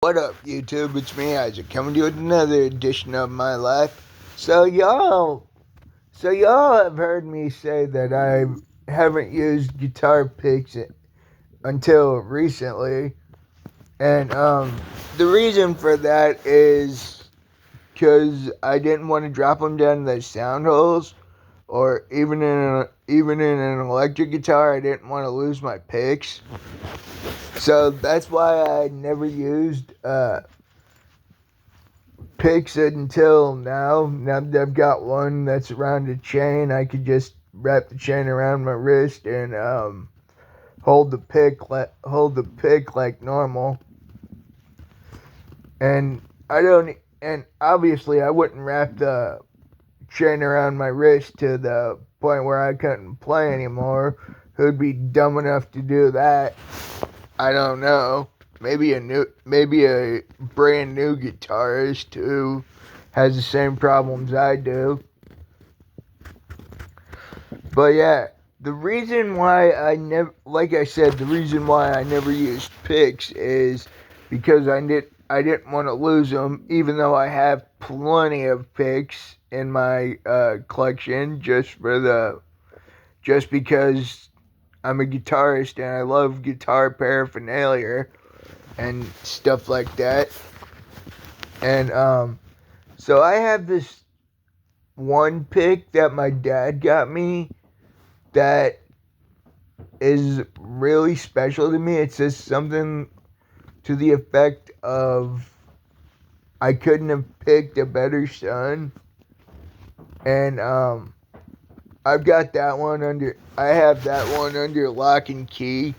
What up, YouTube? It's me, Isaac, coming to you with another edition of my life. So y'all have heard me say that I haven't used guitar picks until recently, and the reason for that is because I didn't want to drop them down the sound holes, or even in an electric guitar, I didn't want to lose my picks. So that's why I never used picks until now. Now that I've got one that's around a chain, I could just wrap the chain around my wrist and hold the pick like normal. And I don't. And obviously, I wouldn't wrap the chain around my wrist to the point where I couldn't play anymore. Who'd be dumb enough to do that? I don't know. Maybe a brand new guitarist who has the same problems I do. But yeah, the reason why the reason why I never used picks is because I didn't want to lose them, even though I have plenty of picks in my collection, just because I'm a guitarist and I love guitar paraphernalia and stuff like that. And so I have this one pick that my dad got me that is really special to me. It says something to the effect of I couldn't have picked a better son. And I have that one under lock and key.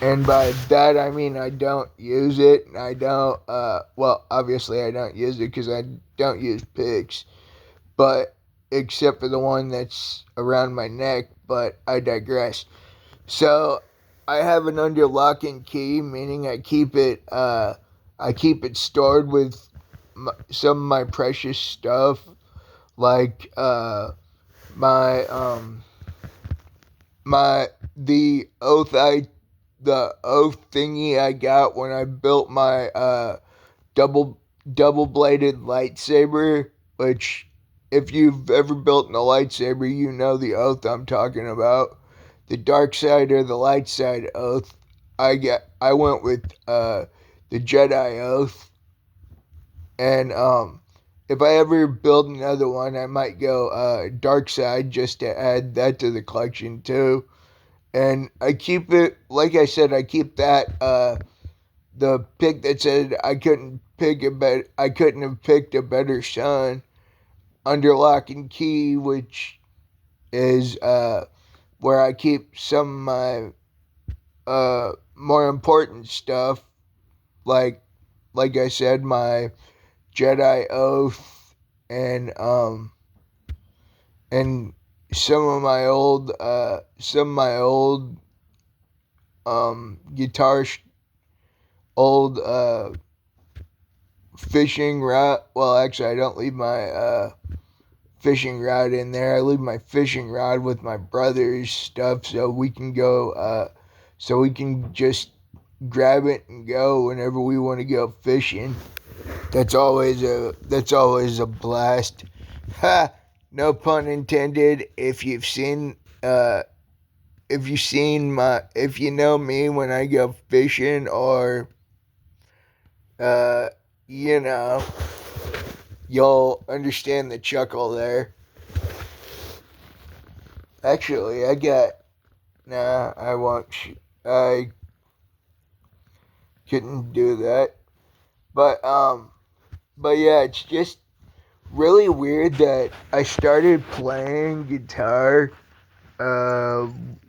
And by that I mean I don't use it. I don't obviously I don't use it because I don't use picks. But except for the one that's around my neck, but I digress. So I have it under lock and key, meaning I keep it stored with some of my precious stuff, like my my the oath thingy I got when I built my double bladed lightsaber, which if you've ever built a lightsaber, you know the oath I'm talking about. The dark side or the light side oath. I went with the Jedi oath, and if I ever build another one, I might go dark side just to add that to the collection too. And I keep it, like I said, I keep that the pick that said I couldn't have picked a better son under lock and key, which is where I keep some of my more important stuff, like I said, my Jedi oath and some of my old guitar old fishing rod. Well, actually, I don't leave my fishing rod in there. I leave my fishing rod with my brother's stuff, so we can just grab it and go whenever we want to go fishing. That's always a blast. Ha! No pun intended. If you know me when I go fishing, or uh, you know, you'll understand the chuckle there. Actually, I won't. I couldn't do that. But yeah, it's just really weird that I started playing guitar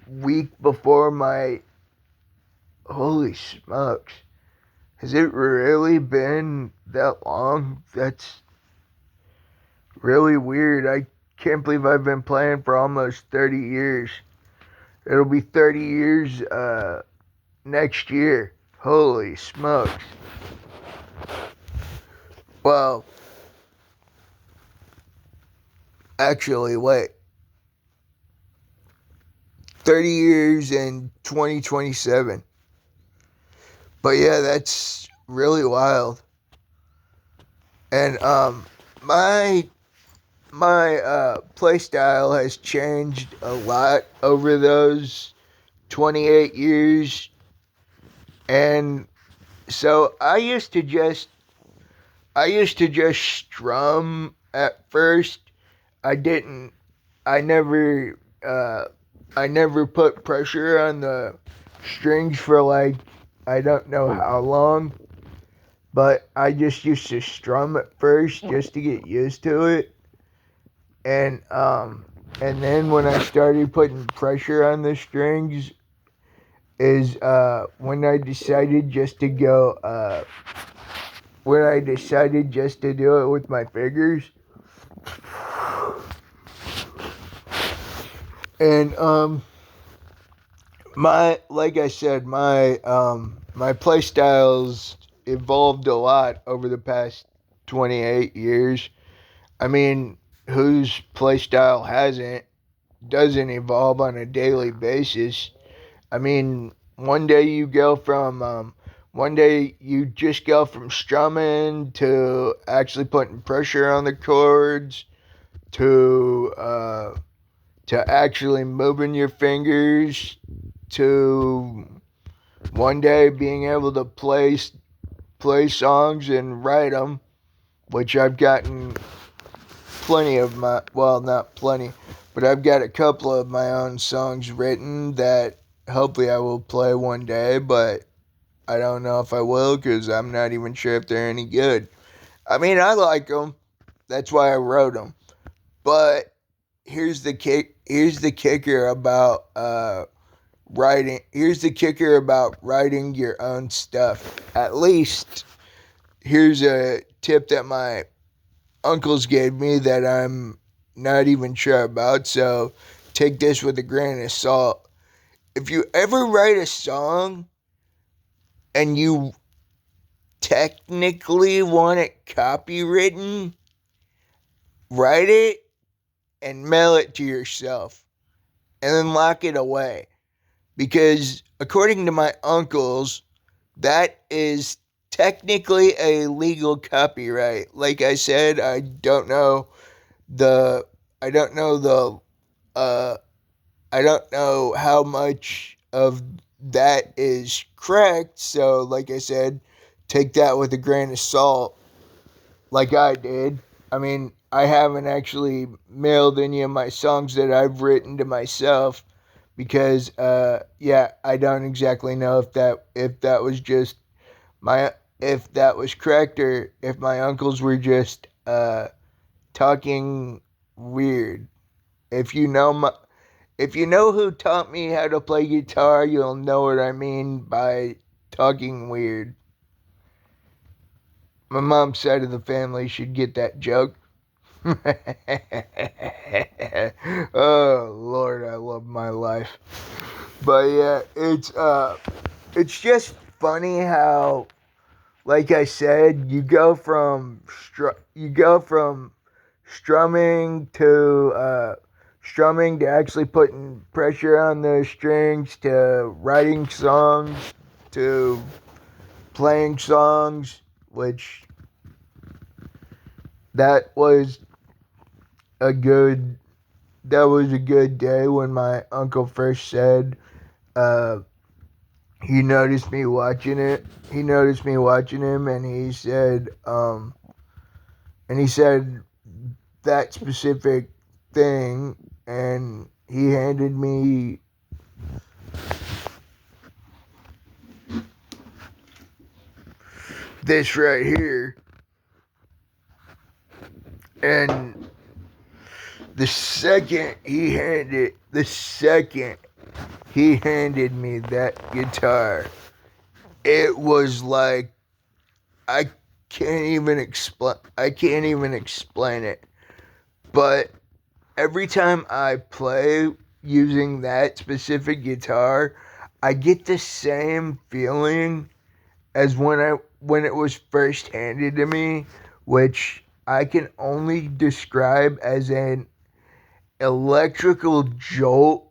week before my. Holy smokes. Has it really been that long? That's really weird. I can't believe I've been playing for almost 30 years. It'll be 30 years next year. Holy smokes. Well, actually, wait. 30 years in 2027. But yeah, that's really wild. And my play style has changed a lot over those 28 years. And so I used to just strum at first. I didn't I never uh I never put pressure on the strings for like I don't know how long, but I just used to strum at first just to get used to it. And and then when I started putting pressure on the strings is when I decided just to go when I decided just to do it with my fingers. And my like I said, my play styles evolved a lot over the past 28 years. I mean, whose play style hasn't doesn't evolve on a daily basis? I mean, one day you just go from strumming to actually putting pressure on the chords to actually moving your fingers to one day being able to play songs and write them, which I've gotten plenty of my well, not plenty, but I've got a couple of my own songs written that hopefully I will play one day, but I don't know if I will because I'm not even sure if they're any good. I mean, I like them. That's why I wrote them. But here's the kick. Here's the kicker about writing. Here's the kicker about writing your own stuff. At least here's a tip that my uncles gave me that I'm not even sure about. So take this with a grain of salt. If you ever write a song and you technically want it copywritten, write it and mail it to yourself and then lock it away. Because according to my uncles, that is technically a legal copyright. Like I said, the I don't know the I don't know how much of that is correct. So like I said, take that with a grain of salt like I did. I mean, I haven't actually mailed any of my songs that I've written to myself because yeah, I don't exactly know if that was just my if that was correct or if my uncles were just talking weird. If you know my if you know who taught me how to play guitar, you'll know what I mean by talking weird. My mom's side of the family should get that joke. Oh Lord, I love my life. But yeah, it's just funny how, like I said, you go from strumming to actually putting pressure on the strings to writing songs to playing songs, which that was a good that was a good day when my uncle first said uh, he noticed me watching it. He noticed me watching him, and he said that specific thing, and he handed me this right here, and the second he handed me that guitar, it was like I I can't even explain it. But every time I play using that specific guitar, I get the same feeling as when it was first handed to me, which I can only describe as an electrical jolt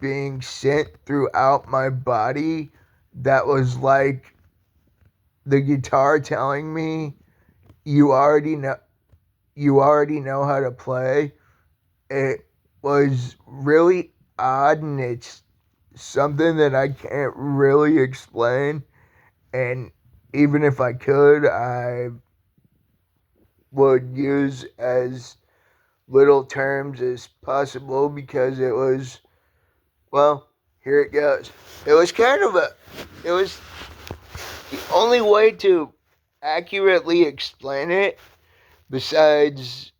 being sent throughout my body that was like the guitar telling me you already know how to play. It was really odd, and it's something that I can't really explain. And even if I could, I would use as little terms as possible because it was, well, here it goes. It was it was the only way to accurately explain it, besides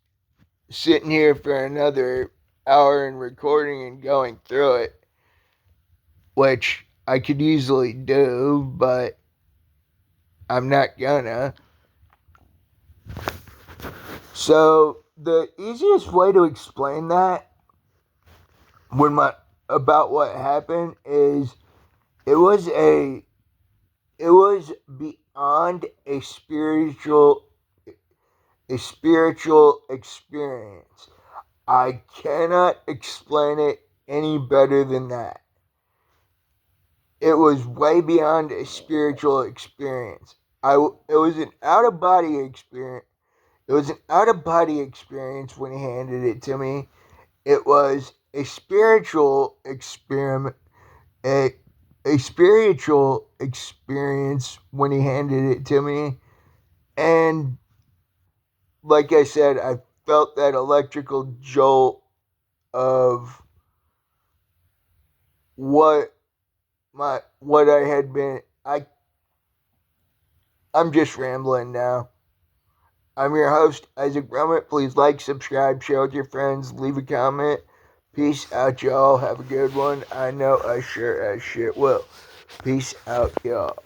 sitting here for another hour and recording and going through it, which I could easily do, but I'm not gonna. So the easiest way to explain that about what happened is it was beyond a spiritual experience. I cannot explain it any better than that. It was way beyond a spiritual experience. It was an out of body experience. It was an out of body experience when he handed it to me. It was a spiritual experiment, a spiritual experience when he handed it to me. And like I said, I felt that electrical jolt of what I had been. I'm just rambling now. I'm your host, Isaac Brummett. Please like, subscribe, share with your friends, leave a comment. Peace out, y'all. Have a good one. I know I sure as shit will. Peace out, y'all.